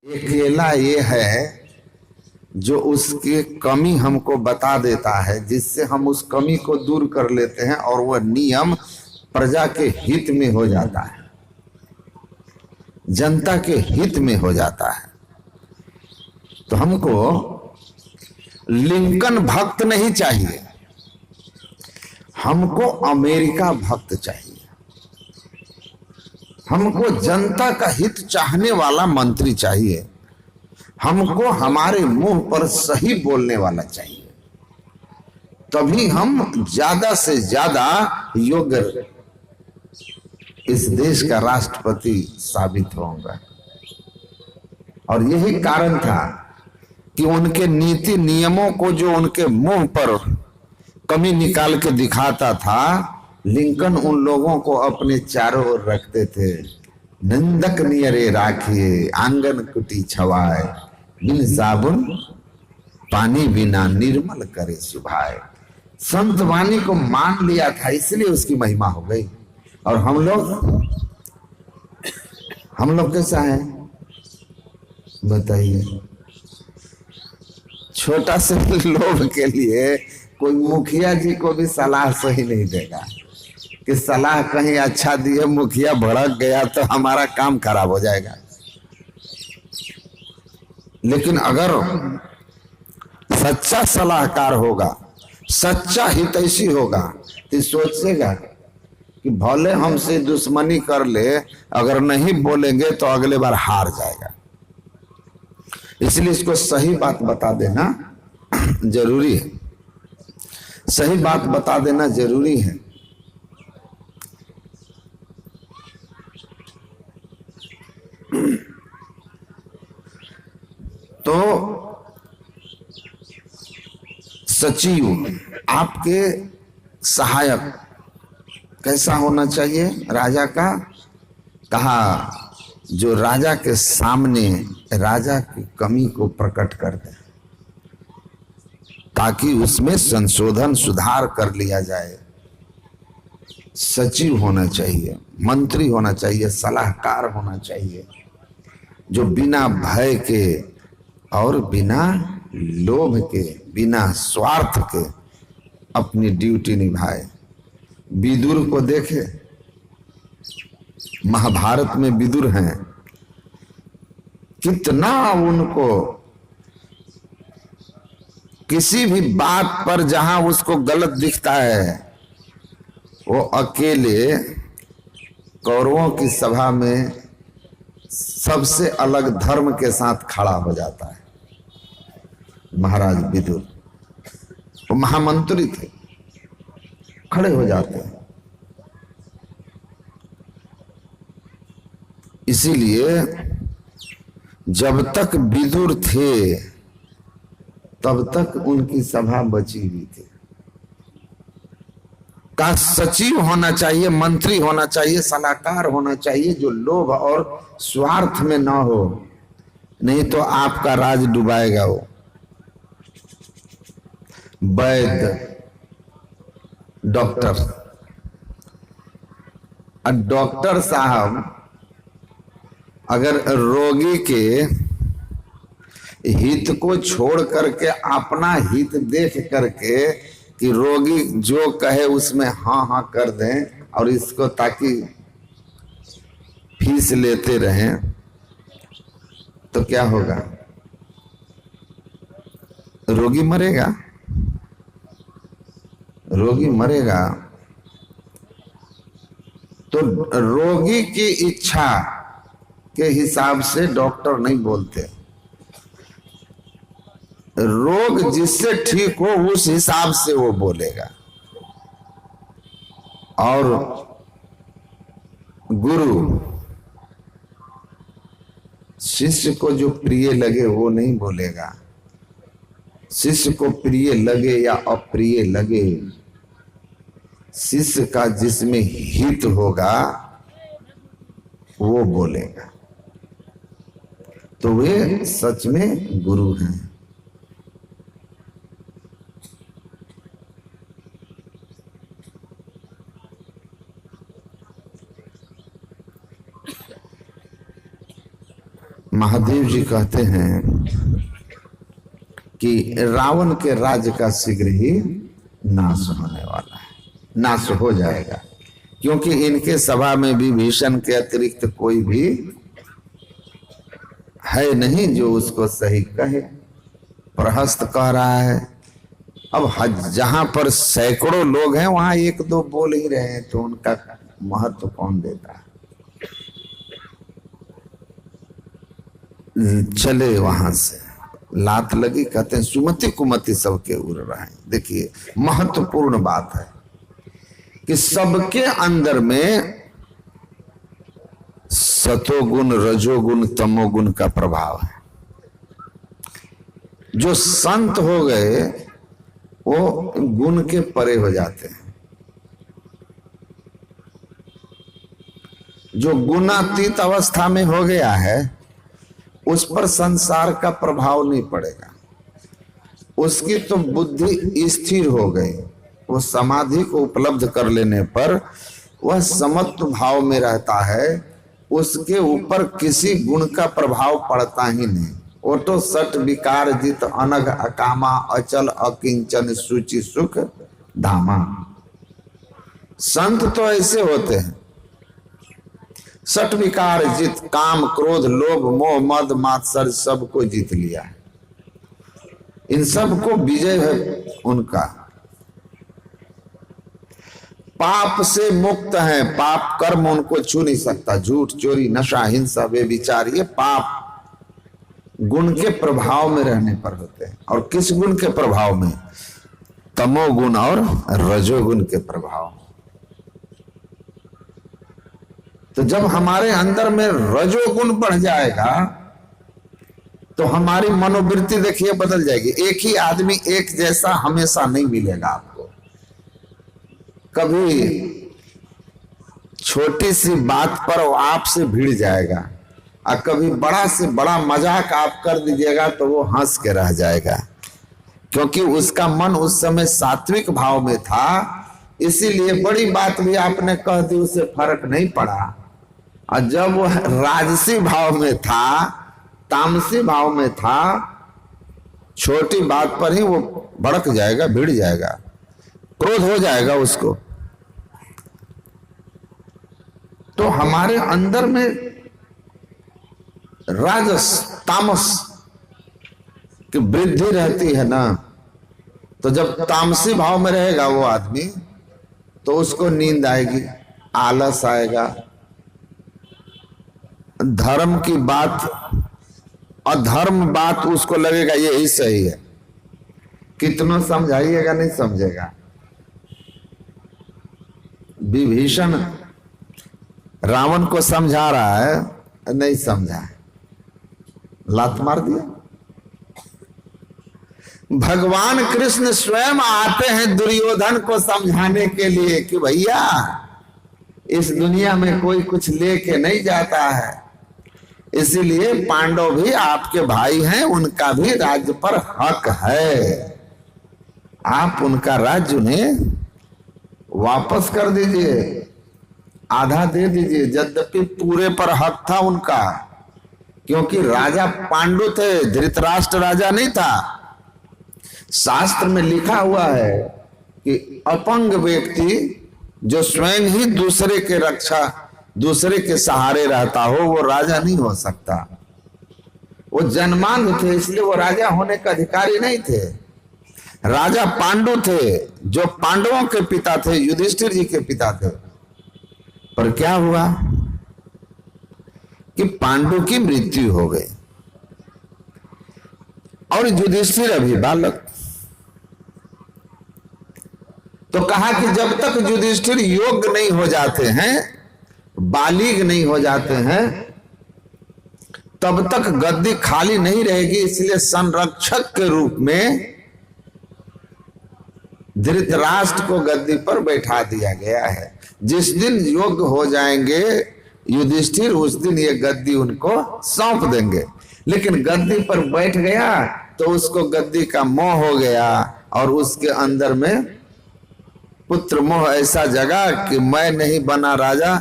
अकेला ये है जो उसकी कमी हमको बता देता है, जिससे हम उस कमी को दूर कर लेते हैं और वह नियम प्रजा के हित में हो जाता है, जनता के हित में हो जाता है। तो हमको लिंकन भक्त नहीं चाहिए, हमको अमेरिका भक्त चाहिए। हमको जनता का हित चाहने वाला मंत्री चाहिए, हमको हमारे मुंह पर सही बोलने वाला चाहिए। तभी हम ज्यादा से ज्यादा योग्य इस देश का राष्ट्रपति साबित होगा। और यही कारण था कि उनके नीति नियमों को जो उनके मुंह पर कमी निकाल के दिखाता था, लिंकन उन लोगों को अपने चारों ओर रखते थे। निंदक नियरे राखिए आंगन कुटी छवाए, बिन साबुन पानी बिना निर्मल करे सुभाए। संत वाणी को मान लिया था, इसलिए उसकी महिमा हो गई। और हम लोग कैसा है बताइए? छोटा से लोभ के लिए कोई मुखिया जी को भी सलाह सही नहीं देगा कि सलाह कहीं अच्छा दिए, मुखिया भड़क गया तो हमारा काम खराब हो जाएगा। लेकिन अगर सच्चा सलाहकार होगा, सच्चा हितैषी होगा, तो सोचेगा कि भले हमसे दुश्मनी कर ले, अगर नहीं बोलेंगे तो अगले बार हार जाएगा। इसलिए इसको सही बात बता देना जरूरी है, सही बात बता देना जरूरी है। तो सचिव आपके सहायक कैसा होना चाहिए राजा का? कहा जो राजा के सामने राजा की कमी को प्रकट कर दे, ताकि उसमें संशोधन सुधार कर लिया जाए। सचिव होना चाहिए, मंत्री होना चाहिए, सलाहकार होना चाहिए, जो बिना भय के और बिना लोभ के, बिना स्वार्थ के अपनी ड्यूटी निभाए। विदुर को देखे, महाभारत में विदुर हैं, कितना उनको किसी भी बात पर जहां उसको गलत दिखता है, वो अकेले कौरवों की सभा में सबसे अलग धर्म के साथ खड़ा हो जाता है। महाराज विदुर वो महामंत्री थे, खड़े हो जाते हैं। इसीलिए जब तक विदुर थे तब तक उनकी सभा बची हुई थी। का सचिव होना चाहिए, मंत्री होना चाहिए, सलाहकार होना चाहिए, जो लोभ और स्वार्थ में ना हो, नहीं तो आपका राज डुबाएगा वो। वैद्य, डॉक्टर, डॉक्टर साहब अगर रोगी के हित को छोड़ करके अपना हित देख करके कि रोगी जो कहे उसमें हाँ हाँ कर दें और इसको ताकि फीस लेते रहें, तो क्या होगा? रोगी मरेगा, रोगी मरेगा। तो रोगी की इच्छा के हिसाब से डॉक्टर नहीं बोलते, रोग जिससे ठीक हो उस हिसाब से वो बोलेगा। और गुरु शिष्य को जो प्रिय लगे वो नहीं बोलेगा, शिष्य को प्रिय लगे या अप्रिय लगे, शिष्य का जिसमें हित होगा वो बोलेगा। तो वे सच में गुरु हैं। महादेव जी कहते हैं कि रावण के राज्य का शीघ्र ही नाश होने वाला है, नाश हो जाएगा, क्योंकि इनके सभा में विभीषण के अतिरिक्त कोई भी है नहीं जो उसको सही कहे। प्रहस्त कह रहा है। अब जहां पर सैकड़ों लोग हैं वहां एक दो बोल ही रहे हैं, तो उनका महत्व कौन देता है। चले वहां से, लात लगी, कहते हैं सुमति कुमति सबके उड़ रहे हैं। देखिए महत्वपूर्ण बात है कि सबके अंदर में सतोगुण, रजोगुण, तमोगुण का प्रभाव है। जो संत हो गए वो गुण के परे हो जाते हैं। जो गुणातीत अवस्था में हो गया है उस पर संसार का प्रभाव नहीं पड़ेगा। उसकी तो बुद्धि स्थिर हो गई, वो समाधि को उपलब्ध कर लेने पर वह समत्व भाव में रहता है। उसके ऊपर किसी गुण का प्रभाव पड़ता ही नहीं। ओटो सट विकार जित अनग अकामा अचल अकिंचन सुचि सुख धामा। संत तो ऐसे होते हैं, सट विकार जित, काम क्रोध लोभ मोह मद मात्सर्य सबको जीत लिया है। इन सबको विजय है उनका। पाप से मुक्त है, पाप कर्म उनको छू नहीं सकता। झूठ चोरी नशा हिंसा व्यभिचार ये पाप गुण के प्रभाव में रहने पर होते हैं। और किस गुण के प्रभाव में? तमोगुण और रजोगुण के प्रभाव। तो जब हमारे अंदर में रजोगुण बढ़ जाएगा तो हमारी मनोवृत्ति देखिए बदल जाएगी। एक ही आदमी एक जैसा हमेशा नहीं मिलेगा आपको। कभी छोटी सी बात पर वो आपसे भिड़ जाएगा और कभी बड़ा से बड़ा मजाक आप कर दीजिएगा तो वो हंस के रह जाएगा, क्योंकि उसका मन उस समय सात्विक भाव में था। इसीलिए बड़ी बात भी आपने कह दी उसे फर्क नहीं पड़ा। और जब वो राजसी भाव में था, तामसी भाव में था, छोटी बात पर ही वो भड़क जाएगा, भिड़ जाएगा, क्रोध हो जाएगा उसको। तो हमारे अंदर में राजस तामस की वृद्धि रहती है ना, तो जब तामसी भाव में रहेगा वो आदमी तो उसको नींद आएगी, आलस आएगा, धर्म की बात अधर्म बात उसको लगेगा यही सही है। कितना समझाइएगा नहीं समझेगा। विभीषण रावण को समझा रहा है, नहीं समझा, लात मार दिया। भगवान कृष्ण स्वयं आते हैं दुर्योधन को समझाने के लिए कि भैया इस दुनिया में कोई कुछ लेके नहीं जाता है, इसीलिए पांडव भी आपके भाई हैं, उनका भी राज्य पर हक है। आप उनका राज्य उन्हें वापस कर दीजिए, आधा दे दीजिए। यद्यपि पूरे पर हक था उनका, क्योंकि राजा पांडु थे, धृतराष्ट्र राजा नहीं था। शास्त्र में लिखा हुआ है कि अपंग व्यक्ति जो स्वयं ही दूसरे के रक्षा, दूसरे के सहारे रहता हो, वो राजा नहीं हो सकता। वो जन्मांध थे, इसलिए वो राजा होने का अधिकारी नहीं थे। राजा पांडु थे, जो पांडवों के पिता थे, युधिष्ठिर जी के पिता थे। पर क्या हुआ कि पांडु की मृत्यु हो गई और युधिष्ठिर अभी बालक। तो कहा कि जब तक युधिष्ठिर योग्य नहीं हो जाते हैं, बालिग नहीं हो जाते हैं, तब तक गद्दी खाली नहीं रहेगी। इसलिए संरक्षक के रूप में धृतराष्ट्र को गद्दी पर बैठा दिया गया है। जिस दिन योग्य हो जाएंगे युधिष्ठिर, उस दिन ये गद्दी उनको सौंप देंगे। लेकिन गद्दी पर बैठ गया तो उसको गद्दी का मोह हो गया और उसके अंदर में पुत्र मोह ऐसा जगा कि मैं नहीं बना राजा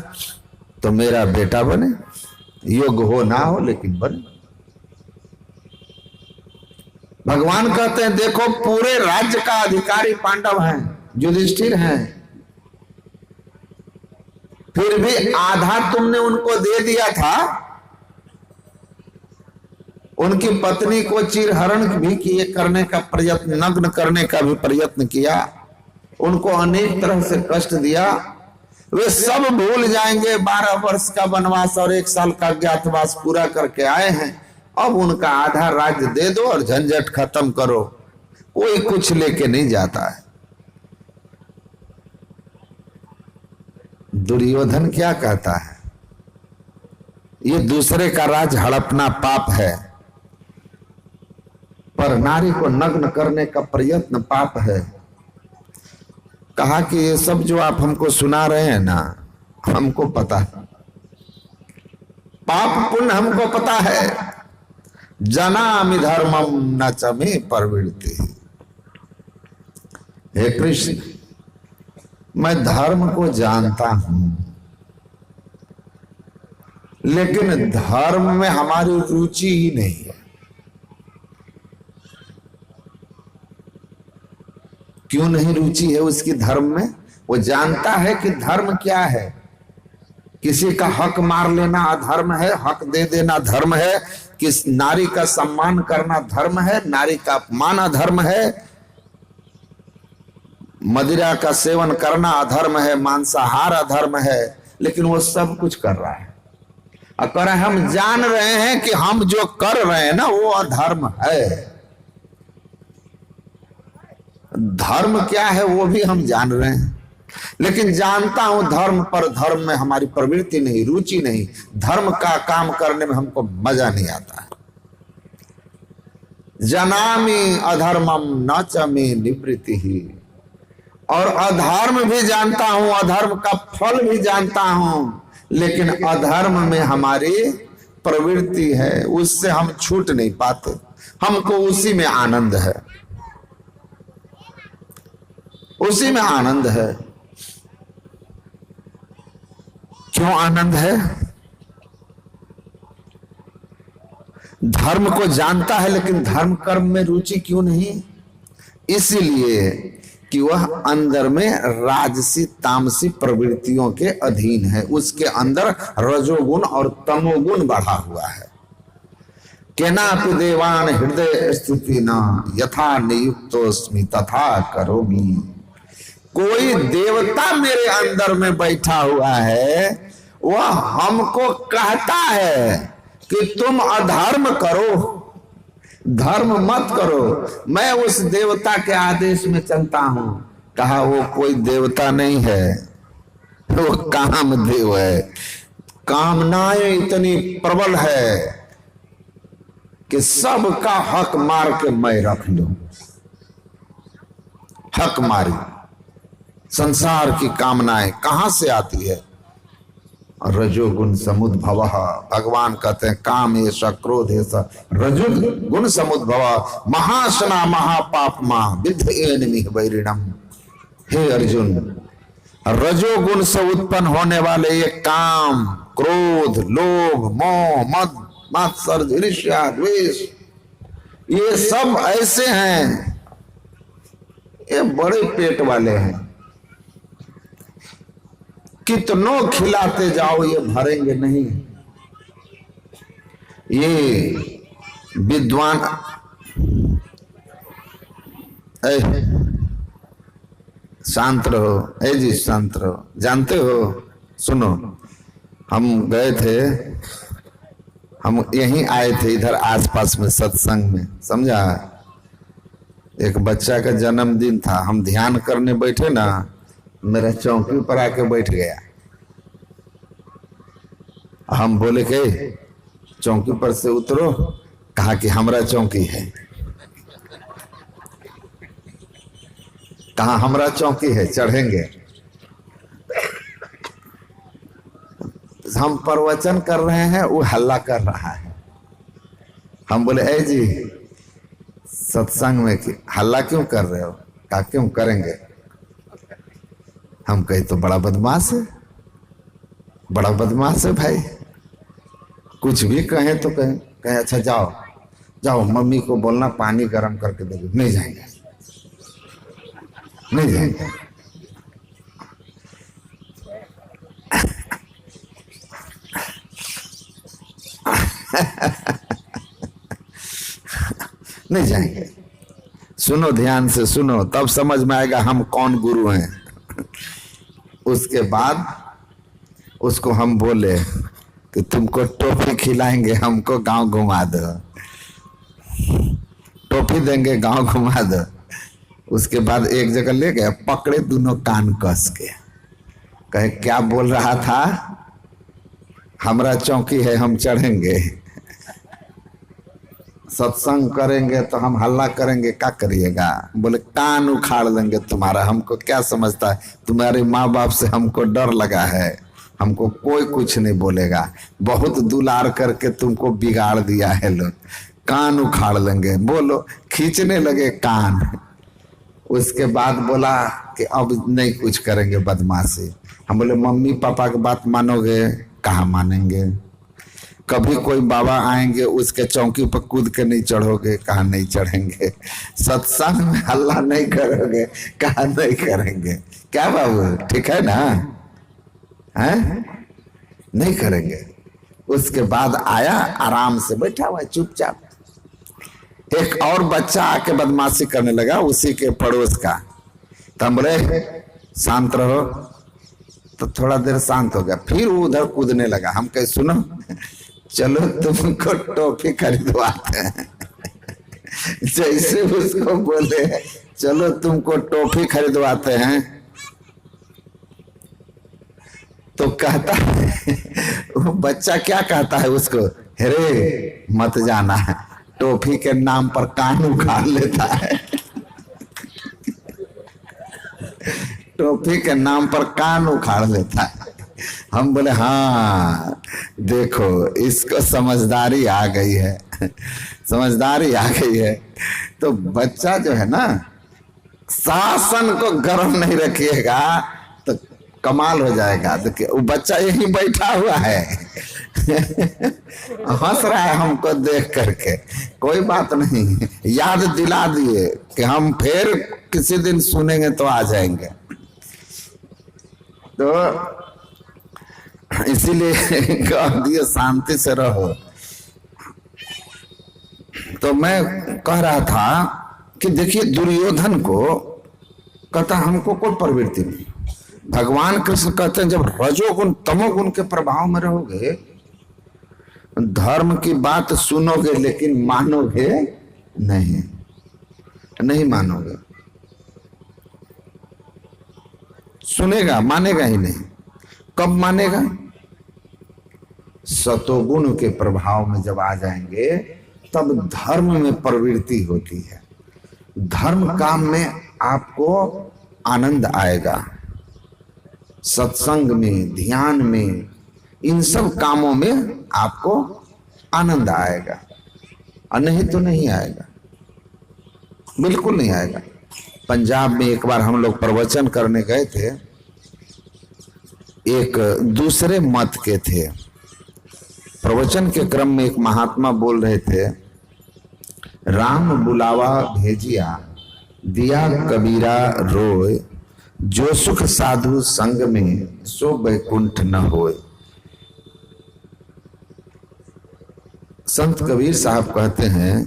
तो मेरा बेटा बने, योग्य हो ना हो लेकिन बने। भगवान कहते हैं देखो पूरे राज्य का अधिकारी पांडव हैं, युधिष्ठिर हैं, फिर भी आधा तुमने उनको दे दिया था। उनकी पत्नी को चिरहरण भी किए करने का प्रयत्न, नग्न करने का भी प्रयत्न किया, उनको अनेक तरह से कष्ट दिया। वे सब भूल जाएंगे। 12 वर्ष का वनवास और 1 साल का अज्ञातवास पूरा करके आए हैं। अब उनका आधा राज्य दे दो और झंझट खत्म करो। कोई कुछ लेके नहीं जाता है। दुर्योधन क्या कहता है? ये दूसरे का राज हड़पना पाप है, पर नारी को नग्न करने का प्रयत्न पाप है। कहा कि ये सब जो आप हमको सुना रहे हैं ना, हमको पता है, पाप पुण्य हमको पता है। जनामि धर्मम न च मे प्रवृत्ति। हे कृष्ण, मैं धर्म को जानता हूं, लेकिन धर्म में हमारी रुचि ही नहीं है। क्यों नहीं रुचि है उसकी धर्म में? वो जानता है कि धर्म क्या है। किसी का हक मार लेना अधर्म है, हक दे देना धर्म है, किस नारी का सम्मान करना धर्म है, नारी का अपमान अधर्म है, मदिरा का सेवन करना अधर्म है, मांसाहार अधर्म है, लेकिन वो सब कुछ कर रहा है। अगर हम जान रहे हैं कि हम जो कर रहे हैं ना वो अधर्म है। धर्म क्या है वो भी हम जान रहे हैं, लेकिन जानता हूं धर्म पर, धर्म में हमारी प्रवृत्ति नहीं, रुचि नहीं, धर्म का काम करने में हमको मजा नहीं आता है। जनामि अधर्मम न च मे निवृत्ति ही। और अधर्म भी जानता हूं, अधर्म का फल भी जानता हूं, लेकिन अधर्म में हमारी प्रवृत्ति है, उससे हम छूट नहीं पाते। हमको उसी में आनंद है, उसी में आनंद है। क्यों आनंद है? धर्म को जानता है लेकिन धर्म कर्म में रुचि क्यों नहीं? इसलिए कि वह अंदर में राजसी तामसी प्रवृत्तियों के अधीन है। उसके अंदर रजोगुण और तमोगुण बढ़ा हुआ है। केनापि देवान हृदय स्थिति न यथा नियुक्तोस्मि तथा करोमि। कोई देवता मेरे अंदर में बैठा हुआ है, वह हमको कहता है कि तुम अधर्म करो, धर्म मत करो। मैं उस देवता के आदेश में चलता हूं। कहा वो कोई देवता नहीं है, वो कामदेव है। कामनाएं इतनी प्रबल है कि सबका हक मार के मैं रख लूं। हक मारी। संसार की कामनाएं कहां से आती है? रजोगुण समुद्भव। भगवान कहते हैं काम ऐसा, क्रोध ऐसा, रजोगुण समुद्भव, महाशना महापापमा विद्धेन वैरिणम। हे अर्जुन, रजोगुण से उत्पन्न होने वाले ये काम, क्रोध, लोभ, मोह, मद, मात्सर्य, ईर्ष्या, द्वेष, ये सब ऐसे हैं, ये बड़े पेट वाले हैं। कितनों खिलाते जाओ ये भरेंगे नहीं। ये विद्वान शांत रहो, जी शांत रहो। जानते हो, सुनो, हम गए थे, हम यहीं आए थे इधर आसपास में सत्संग में, समझा। एक बच्चा का जन्मदिन था, हम ध्यान करने बैठे ना, मेरा चौकी पर आके बैठ गया। हम बोले कि चौकी पर से उतरो। कहा कि हमरा चौकी है। कहा हमरा चौकी है, चढ़ेंगे। हम प्रवचन कर रहे हैं, वो हल्ला कर रहा है। हम बोले ए जी, सत्संग में हल्ला क्यों कर रहे हो? कहा क्यों करेंगे। हम कहे तो बड़ा बदमाश है, बड़ा बदमाश है भाई। कुछ भी कहें तो कहें अच्छा जाओ जाओ मम्मी को बोलना पानी गर्म करके दे। नहीं जाएंगे, नहीं जाएंगे। नहीं जाएंगे। सुनो, ध्यान से सुनो, तब समझ में आएगा हम कौन गुरु हैं। उसके बाद उसको हम बोले कि तुमको टॉफी खिलाएंगे, हमको गांव घुमा दो, टॉफी देंगे, गांव घुमा दो। उसके बाद एक जगह ले गए, पकड़े दोनों कान कस के, कहे क्या बोल रहा था, हमारा चौकी है, हम चढ़ेंगे, सत्संग करेंगे तो हम हल्ला करेंगे, क्या करिएगा? बोले कान उखाड़ लेंगे तुम्हारा। हमको क्या समझता है, तुम्हारे माँ बाप से हमको डर लगा है, हमको कोई कुछ नहीं बोलेगा, बहुत दुलार करके तुमको बिगाड़ दिया है लोग, कान उखाड़ लेंगे। बोलो, खींचने लगे कान। उसके बाद बोला कि अब नहीं कुछ करेंगे बदमाशी। हम बोले मम्मी पापा की बात मानोगे? कहाँ मानेंगे। कभी कोई बाबा आएंगे उसके चौकी पर कूद के नहीं चढ़ोगे? कहाँ नहीं चढ़ेंगे। सत्संग में हल्ला नहीं करोगे? कहाँ नहीं करेंगे। क्या बाबू, ठीक है ना? हैं? नहीं करेंगे। उसके बाद आया, आराम से बैठा हुआ चुपचाप। एक और बच्चा आके बदमाशी करने लगा, उसी के पड़ोस का। तो हम बोले शांत रहो, तो थोड़ा देर शांत हो गया, फिर वो उधर कूदने लगा। हम कहे सुनो, चलो तुमको टॉफी खरीदवाते हैं। जैसे उसको बोले चलो तुमको टॉफी खरीदवाते हैं, तो कहता है वो बच्चा, क्या कहता है उसको, अरे मत जाना, टॉफी के नाम पर कान उखाड़ लेता है। टॉफी के नाम पर कान उखाड़ लेता है। हम बोले हाँ देखो, इसको समझदारी आ गई है, समझदारी आ गई है। तो बच्चा जो है ना, शासन को गर्म नहीं रखिएगा तो कमाल हो जाएगा। देखिए वो बच्चा यही बैठा हुआ है, हंस रहा है हमको देख करके। कोई बात नहीं, याद दिला दिए कि हम फिर किसी दिन सुनेंगे तो आ जाएंगे। तो इसीलिए कह दिए शांति से रहो। तो मैं कह रहा था कि देखिए दुर्योधन को कहता हमको कोई प्रवृत्ति नहीं। भगवान कृष्ण कहते हैं जब रजोगुण तमोगुण के प्रभाव में रहोगे, धर्म की बात सुनोगे लेकिन मानोगे नहीं, नहीं मानोगे, सुनेगा मानेगा ही नहीं। कब मानेगा? सतोगुण के प्रभाव में जब आ जाएंगे तब धर्म में प्रवृत्ति होती है। धर्म काम में आपको आनंद आएगा, सत्संग में, ध्यान में, इन सब कामों में आपको आनंद आएगा, और नहीं तो नहीं आएगा, बिल्कुल नहीं आएगा। पंजाब में एक बार हम लोग प्रवचन करने गए थे, एक दूसरे मत के थे। प्रवचन के क्रम में एक महात्मा बोल रहे थे, राम बुलावा भेजिया दिया कबीरा रोय, जो सुख साधु संग में सो बैकुंठ न होय। संत कबीर साहब कहते हैं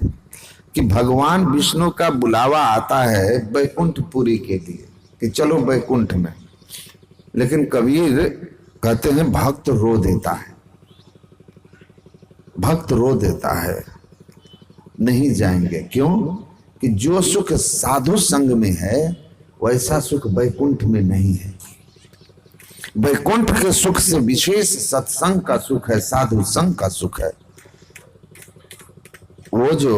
कि भगवान विष्णु का बुलावा आता है बैकुंठपुरी के लिए कि चलो बैकुंठ में, लेकिन कबीर कहते हैं भक्त रो देता है, भक्त रो देता है, नहीं जाएंगे। क्यों? कि जो सुख साधु संग में है वैसा सुख बैकुंठ में नहीं है। बैकुंठ के सुख से विशेष सत्संग का सुख है, साधु संग का सुख है। वो जो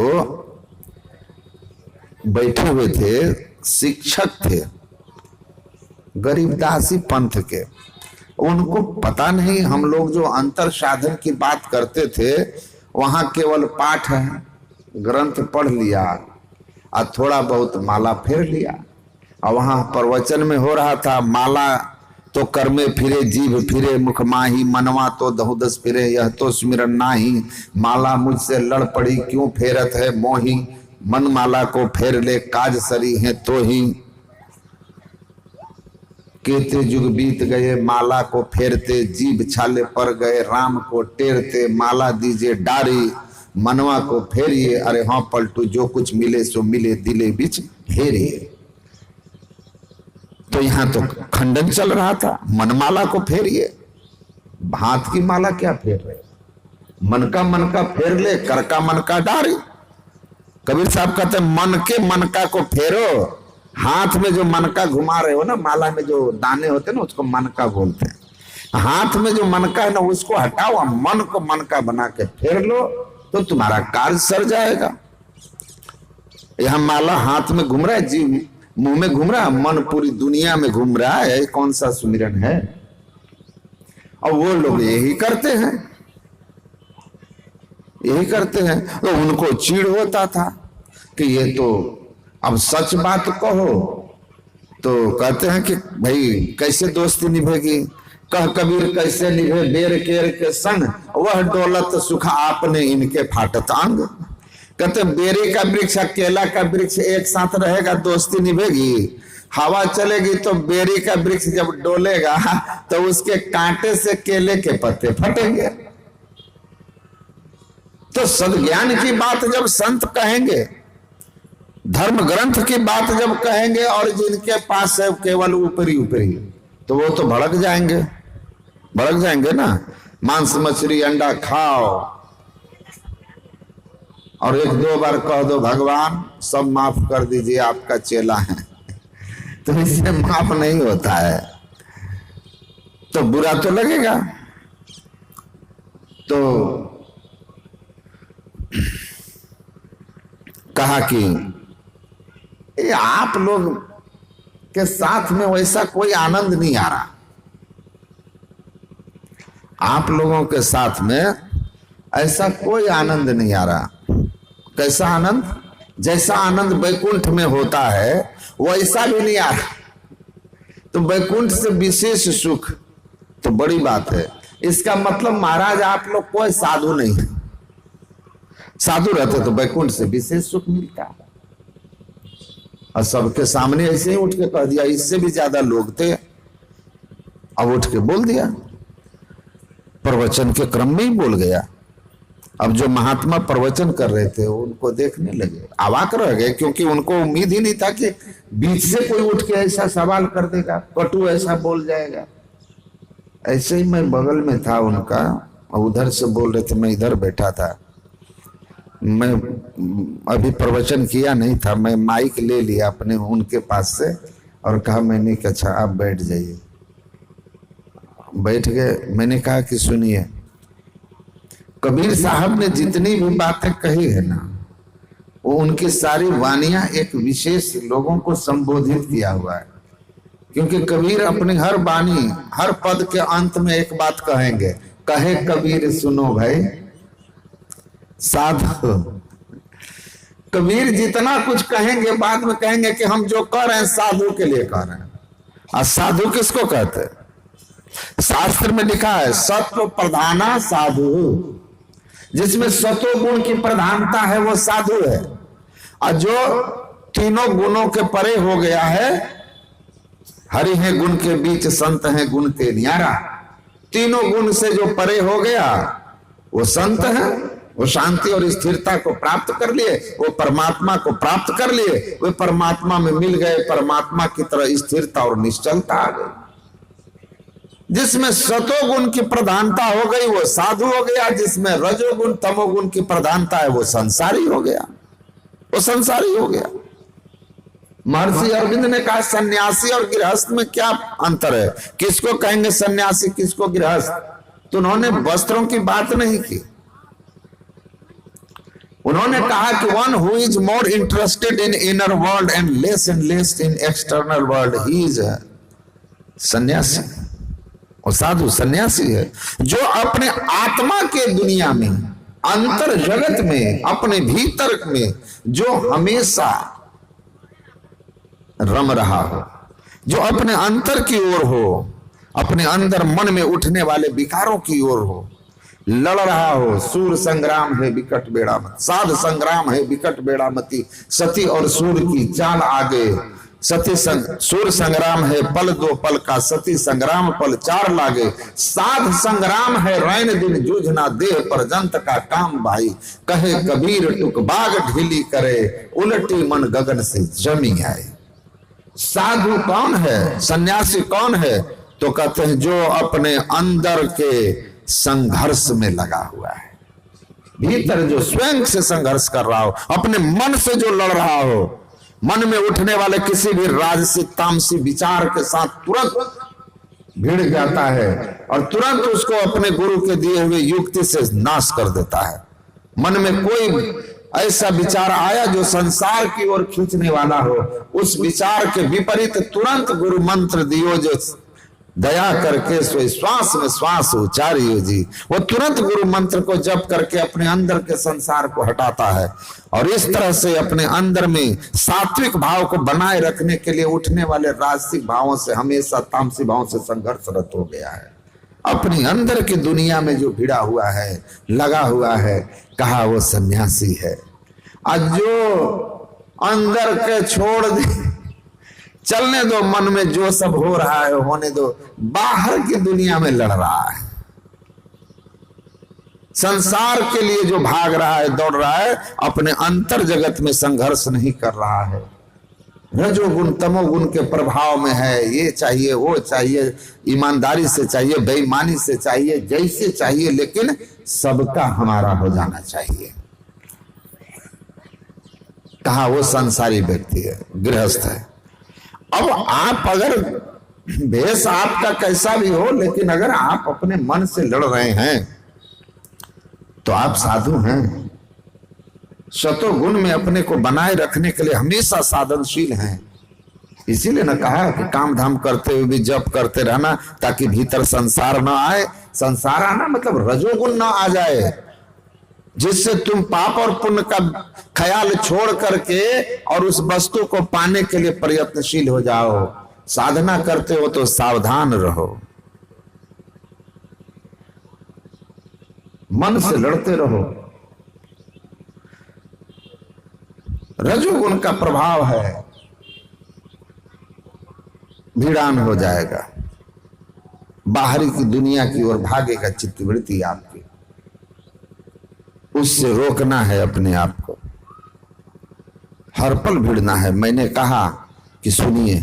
बैठे हुए थे शिक्षक थे गरीबदासी पंथ के, उनको पता नहीं हम लोग जो अंतर साधन की बात करते थे वहां केवल पाठ है, ग्रंथ पढ़ लिया और थोड़ा बहुत माला फेर लिया, और वहां प्रवचन में हो रहा था माला तो कर्मे फिरे जीव फिरे मुख माही, मनवा तो दहुदस फिरे यह तो सुमिरन नाही। माला मुझसे लड़ पड़ी क्यों फेरत है मोही, मन माला को फेर ले काज सरी है तो ही। केते जुग बीत गए माला को फेरते, जीभ छाले पर गए राम को टेरते। माला दीजिए डारी मनवा को फेरिए, अरे हाँ पलटू जो कुछ मिले सो मिले दिले बीच हेरिए। तो यहां तो खंडन चल रहा था, मनमाला को फेरिए। हाथ की माला क्या फेर रहे, मन का फेर ले, कर का मन का डारी। कबीर साहब कहते हैं मन के मनका को फेरो। हाथ में जो मनका घुमा रहे हो ना, माला में जो दाने होते हैं ना, उसको मनका बोलते हैं। हाथ में जो मनका है ना, उसको हटाओ, मन को मनका बना के फेर लो तो तुम्हारा कार्य सर जाएगा। यह माला हाथ में घूम रहा है, जी मुंह में घूम रहा है, मन पूरी दुनिया में घूम रहा है, कौन सा सुमिरन है। और वो लोग यही करते हैं, यही करते हैं। तो उनको चीड़ होता था कि ये तो अब सच बात कहो, तो कहते हैं कि भाई कैसे दोस्ती निभेगी। कह कबीर कैसे निभे बेर केर के संग, वह दौलत सुख आपने इनके फाटत अंग। कहते बेरी का वृक्ष केला का वृक्ष एक साथ रहेगा, दोस्ती निभेगी। हवा चलेगी तो बेरी का वृक्ष जब डोलेगा तो उसके कांटे से केले के पत्ते फटेंगे। तो सद्ज्ञान की बात जब संत कहेंगे, धर्म ग्रंथ की बात जब कहेंगे, और जिनके पास है केवल ऊपरी ऊपरी, तो वो तो भड़क जाएंगे, भड़क जाएंगे ना। मांस मछली अंडा खाओ और एक दो बार कह दो भगवान सब माफ कर दीजिए आपका चेला है, तो इससे माफ नहीं होता है, तो बुरा तो लगेगा। तो कहा कि ये आप लोग के साथ में वैसा कोई आनंद नहीं आ रहा, आप लोगों के साथ में ऐसा कोई आनंद नहीं आ रहा। कैसा आनंद? जैसा आनंद वैकुंठ में होता है वैसा भी नहीं आ रहा। तो वैकुंठ से विशेष सुख तो बड़ी बात है। इसका मतलब महाराज आप लोग कोई साधु नहीं है, साधु रहते तो वैकुंठ से विशेष सुख मिलता। और सबके सामने ऐसे ही उठ के कह दिया, इससे भी ज्यादा लोग थे, अब उठ के बोल दिया, प्रवचन के क्रम में ही बोल गया। अब जो महात्मा प्रवचन कर रहे थे उनको देखने लगे, अवाक रह गए, क्योंकि उनको उम्मीद ही नहीं था कि बीच से कोई उठ के ऐसा सवाल कर देगा, कटु ऐसा बोल जाएगा। ऐसे ही मैं बगल में था उनका, और उधर से बोल रहे थे, मैं इधर बैठा था, मैं अभी प्रवचन किया नहीं था, मैं माइक ले लिया अपने उनके पास से और कहा, मैंने कि अच्छा आप बैठ जाइए। बैठ गए। मैंने कहा कि सुनिए, कबीर साहब ने जितनी भी बातें कही है ना, वो उनकी सारी वानियां एक विशेष लोगों को संबोधित किया हुआ है। क्योंकि कबीर अपनी हर वाणी, हर पद के अंत में एक बात कहेंगे, कहे कबीर सुनो भाई साधु। कबीर जितना कुछ कहेंगे बाद में कहेंगे कि हम जो कह रहे हैं साधु के लिए कह रहे हैं। और साधु किसको कहते हैं? शास्त्र में लिखा है सत्व प्रधाना साधु, जिसमें सतो गुण की प्रधानता है वो साधु है। और जो तीनों गुणों के परे हो गया है, हरि है गुण के बीच संत है गुण के न्यारा, तीनों गुण से जो परे हो गया वो संत है। वो शांति और स्थिरता को प्राप्त कर लिए, वो परमात्मा को प्राप्त कर लिए, वे परमात्मा में मिल गए, परमात्मा की तरह स्थिरता और निश्चलता आ गई। जिसमें सतोगुण की प्रधानता हो गई वो साधु हो गया, जिसमें रजोगुण तमोगुण की प्रधानता है वो संसारी हो गया, वो संसारी हो गया। महर्षि अरविंद ने कहा सन्यासी और गृहस्थ में क्या अंतर है, किसको कहेंगे सन्यासी किसको गृहस्थ? तो उन्होंने वस्त्रों की बात नहीं की, उन्होंने कहा कि one who is more interested in inner world and less in external world, he is सन्यासी। और साधु सन्यासी है जो अपने आत्मा के दुनिया में, अंतर जगत में, अपने भीतर में जो हमेशा रम रहा हो, जो अपने अंतर की ओर हो, अपने अंदर मन में उठने वाले विकारों की ओर हो, लड़ रहा हो। सूर संग्राम है विकट बेड़ामती, साध संग्राम है विकट बेड़ामती, सती और सूर की चाल आगे। सूर संग्राम है पल दो पल का, सती संग्राम पल चार लागे। साध संग्राम है रैन दिन जूझना, देह पर जंत का काम भाई। कहे कबीर टुक बाग ढीली करे, उलटी मन गगन से जमी आए। साधु कौन है, सन्यासी कौन है? तो कहते हैं जो अपने अंदर के संघर्ष में लगा हुआ है, भीतर जो स्वयं से संघर्ष कर रहा हो, अपने मन से जो लड़ रहा हो, मन में उठने वाले किसी भी राजसी तामसी विचार के साथ तुरंत भिड़ जाता है और तुरंत उसको अपने गुरु के दिए हुए युक्ति से नाश कर देता है। मन में कोई ऐसा विचार आया जो संसार की ओर खींचने वाला हो, उस विचार के विपरीत तुरंत गुरु मंत्र दियो जो दया करके सोई श्वास में श्वास उचारियो जी। वो तुरंत गुरु मंत्र को जप करके अपने अंदर के संसार को हटाता है और इस तरह से अपने अंदर में सात्विक भाव को बनाए रखने के लिए उठने वाले राजसिक भावों से, हमेशा तामसिक भावों से संघर्षरत हो गया है। अपनी अंदर की दुनिया में जो भिड़ा हुआ है, लगा हुआ है, कहा वो सन्यासी है। आज जो अंदर के छोड़ दे, चलने दो, मन में जो सब हो रहा है होने दो, बाहर की दुनिया में लड़ रहा है, संसार के लिए जो भाग रहा है, दौड़ रहा है, अपने अंतर जगत में संघर्ष नहीं कर रहा है। रजोगुण तमोगुण के प्रभाव में है, ये चाहिए वो चाहिए, ईमानदारी से चाहिए, बेईमानी से चाहिए, जैसे चाहिए, लेकिन सबका हमारा हो जाना चाहिए। कहा वो संसारी व्यक्ति है, गृहस्थ है। अब आप अगर भेष आपका कैसा भी हो, लेकिन अगर आप अपने मन से लड़ रहे हैं तो आप साधु हैं। शतो गुण में अपने को बनाए रखने के लिए हमेशा साधनशील हैं। इसीलिए न कहा कि काम धाम करते हुए भी जप करते रहना, ताकि भीतर संसार ना आए। संसार आना मतलब रजोगुण ना आ जाए, जिससे तुम पाप और पुण्य का ख्याल छोड़ करके और उस वस्तु को पाने के लिए प्रयत्नशील हो जाओ। साधना करते हो तो सावधान रहो, मन से लड़ते रहो। रजोगुण का प्रभाव है, भिड़ान हो जाएगा, बाहरी की दुनिया की ओर भागेगा चित्तवृत्ति आपकी। उससे रोकना है अपने आप को, हर पल भिड़ना है। मैंने कहा कि सुनिए,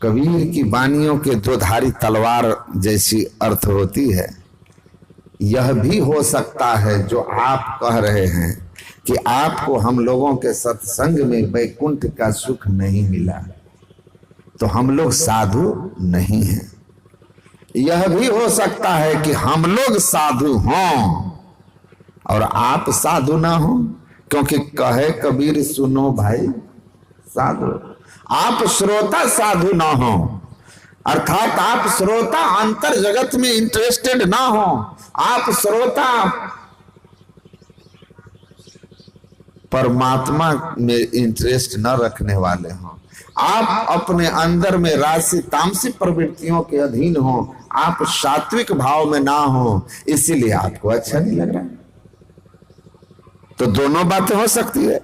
कबीर की वाणियों के दो धारी तलवार जैसी अर्थ होती है। यह भी हो सकता है जो आप कह रहे हैं कि आपको हम लोगों के सत्संग में वैकुंठ का सुख नहीं मिला, तो हम लोग साधु नहीं हैं। यह भी हो सकता है कि हम लोग साधु हों और आप साधु ना हो, क्योंकि कहे कबीर सुनो भाई साधु। आप श्रोता साधु ना हो, अर्थात आप श्रोता अंतर जगत में इंटरेस्टेड ना हो, आप श्रोता परमात्मा में इंटरेस्ट न रखने वाले हो, आप अपने अंदर में राशि तामसिक प्रवृत्तियों के अधीन हो, आप सात्विक भाव में ना हो, इसीलिए आपको अच्छा नहीं लग रहा है। तो दोनों बातें हो सकती है।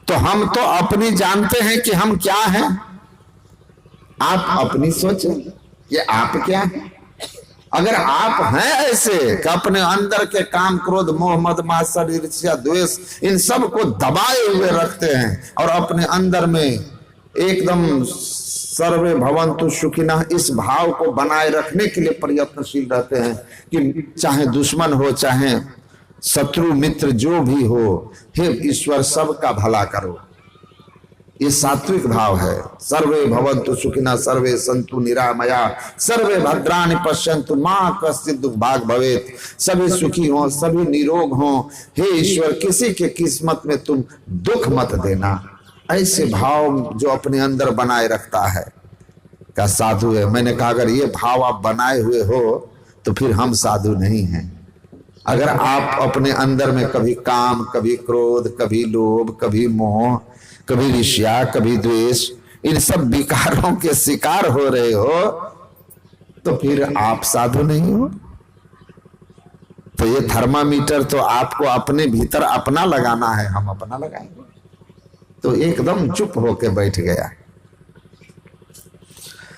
तो हम तो अपनी जानते हैं कि हम क्या हैं, आप अपनी सोचें कि आप क्या हैं। अगर आप हैं ऐसे कि अपने अंदर के काम क्रोध मोह मद मात्सर्य ईर्ष्या द्वेष इन सब को दबाए हुए रखते हैं और अपने अंदर में एकदम सर्वे भवन्तु सुखिनः इस भाव को बनाए रखने के लिए प्रयत्नशील रहते हैं कि चाहे दुश्मन हो चाहे शत्रु मित्र जो भी हो, हे ईश्वर सबका भला करो, ये सात्विक भाव है। सर्वे भवन्तु सुखिनः सर्वे सन्तु निरामया सर्वे भद्राणि पश्यन्तु मां कश्चित् दुर्भाग् भवेत्। सभी सुखी हो, सभी निरोग हो, हे ईश्वर किसी के किस्मत में तुम दुख मत देना। ऐसे भाव जो अपने अंदर बनाए रखता है क्या साधु है। मैंने कहा अगर ये भाव आप बनाए हुए हो तो फिर हम साधु नहीं हैं। अगर आप अपने अंदर में कभी काम, कभी क्रोध, कभी लोभ, कभी मोह, कभी ईर्ष्या, कभी द्वेष, इन सब विकारों के शिकार हो रहे हो, तो फिर आप साधु नहीं हो। तो ये थर्मामीटर तो आपको अपने भीतर अपना लगाना है, हम अपना लगाएंगे। तो एकदम चुप होके बैठ गया।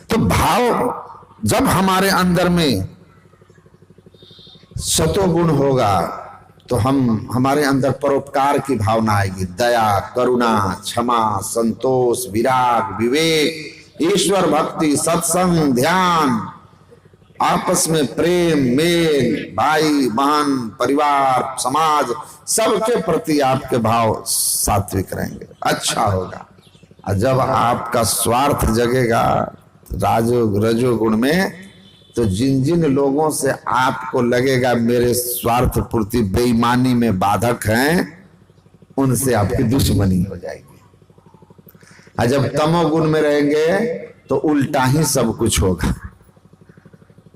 तो भाव जब हमारे अंदर में सतोगुण होगा तो हमारे अंदर परोपकार की भावना आएगी, दया, करुणा, क्षमा, संतोष, विराग, विवेक, ईश्वर भक्ति, सत्संग, ध्यान, आपस में प्रेम, मेल, भाई बहन, परिवार, समाज, सबके प्रति आपके भाव सात्विक रहेंगे, अच्छा होगा। और जब आपका स्वार्थ जगेगा रजोगुण में, तो जिन जिन लोगों से आपको लगेगा मेरे स्वार्थ पूर्ति बेईमानी में बाधक हैं, उनसे आपकी दुश्मनी हो जाएगी। और जब तमोगुण में रहेंगे तो उल्टा ही सब कुछ होगा,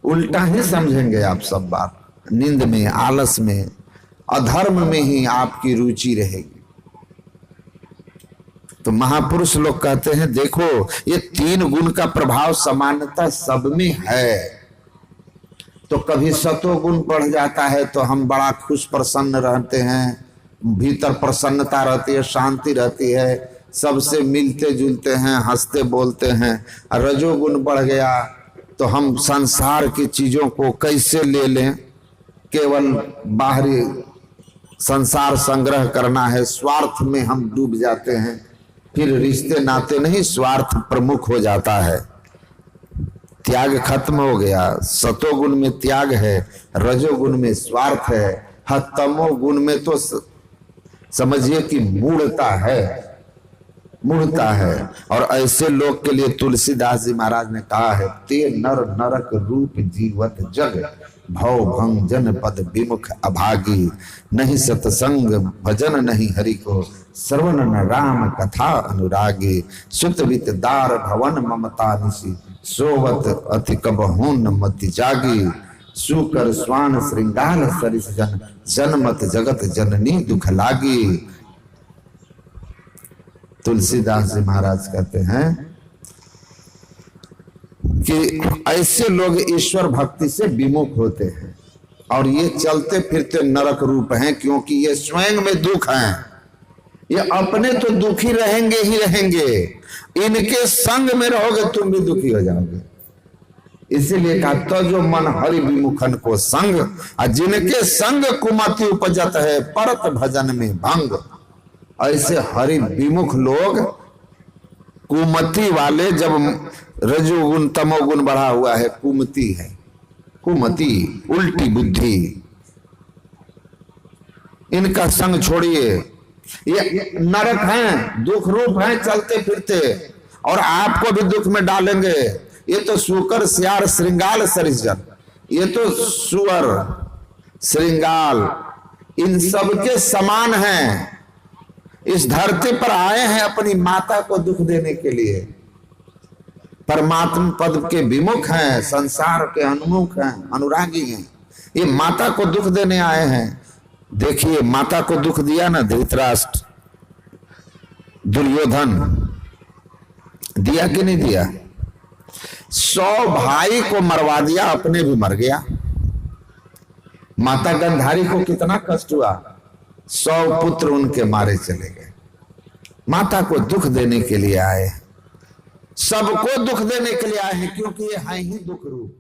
उल्टा ही समझेंगे आप सब बात। नींद में, आलस में, अधर्म में ही आपकी रुचि रहेगी। तो महापुरुष लोग कहते हैं देखो ये 3 गुण का प्रभाव सामान्यतः सब में है। तो कभी सतोगुण बढ़ जाता है तो हम बड़ा खुश प्रसन्न रहते हैं, भीतर प्रसन्नता रहती है, शांति रहती है, सबसे मिलते जुलते हैं, हंसते बोलते हैं। और रजोगुण बढ़ गया तो हम संसार की चीजों को कैसे ले लें, केवल बाहरी संसार संग्रह करना है, स्वार्थ में हम डूब जाते हैं। फिर रिश्ते नाते नहीं, स्वार्थ प्रमुख हो जाता है, त्याग खत्म हो गया। सतोगुण में त्याग है, रजोगुण में स्वार्थ है, तमोगुण में तो समझिए कि मूढ़ता है। और ऐसे लोग के लिए तुलसीदास जी महाराज ने कहा है, ते नर नरक रूप जीवत जग, भव भंजन पद विमुख अभागी, नहीं सतसंग भजन नहीं हरि को, श्रवण न राम कथा अनुरागी, सुतवित दार भवन ममता निशी, सोवत अति कबहू न मति जागी, सुकर स्वान श्रृंगार सरिस जन, जनमत जगत जननी दुख लागी। तुलसीदास जी महाराज कहते हैं कि ऐसे लोग ईश्वर भक्ति से विमुख होते हैं और ये चलते फिरते नरक रूप हैं, क्योंकि ये स्वयं में दुख हैं। ये अपने तो दुखी रहेंगे ही रहेंगे, इनके संग में रहोगे तुम भी दुखी हो जाओगे। इसीलिए कहा तो जो मन हरि विमुखन को संग, और जिनके संग कुमति उपजत है, परत भजन में भंग। ऐसे हरि विमुख लोग, कुमति वाले, जब रजोगुण तमोगुण बढ़ा हुआ है, कुमति है, कुमति उल्टी बुद्धि, इनका संग छोड़िए। ये नरक हैं, दुख रूप हैं चलते फिरते, और आपको भी दुख में डालेंगे। ये तो सुकर सियार श्रृंगाल सरिसजन, ये तो सुअर श्रृंगाल इन सब के समान हैं। इस धरती पर आए हैं अपनी माता को दुख देने के लिए, परमात्मा पद के विमुख हैं, संसार के अनुमुख हैं, अनुरागी हैं। ये माता को दुख देने आए हैं। देखिए माता को दुख दिया ना धृतराष्ट्र, दुर्योधन, दिया कि नहीं दिया? 100 भाई को मरवा दिया, अपने भी मर गया। माता गंधारी को कितना कष्ट हुआ, 100 पुत्र उनके मारे चले गए। माता को दुख देने के लिए आए, सबको दुख देने के लिए आए हैं, क्योंकि ये है ही दुख रूप।